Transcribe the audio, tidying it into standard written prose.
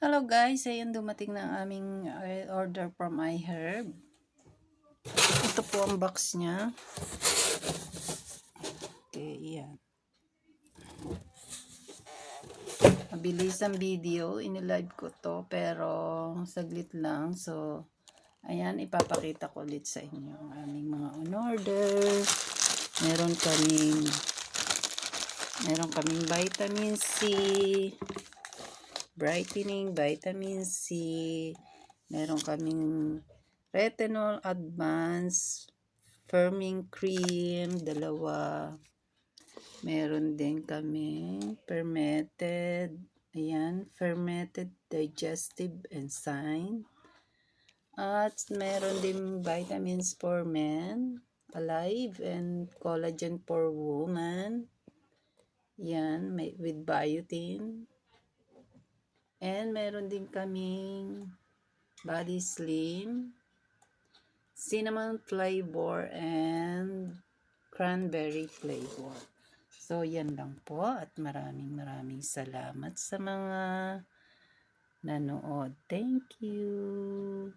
Hello guys, ayun dumating na ang aming order from iHerb. Ito po ang box niya. Okay, yan. Mabilis ang video, inilive ko to pero saglit lang. So, ayan, ipapakita ko ulit sa inyo ang aming mga on-order. Meron kaming vitamin C, brightening, vitamin C. Meron kaming retinol advance, firming cream, dalawa. Meron din kaming fermented, ayan, fermented digestive enzyme. At meron din vitamins for men, alive, and collagen for women. Yan, with biotin. And meron din kaming body slim, cinnamon flavor, and cranberry flavor. So, yan lang po at maraming salamat sa mga nanood. Thank you.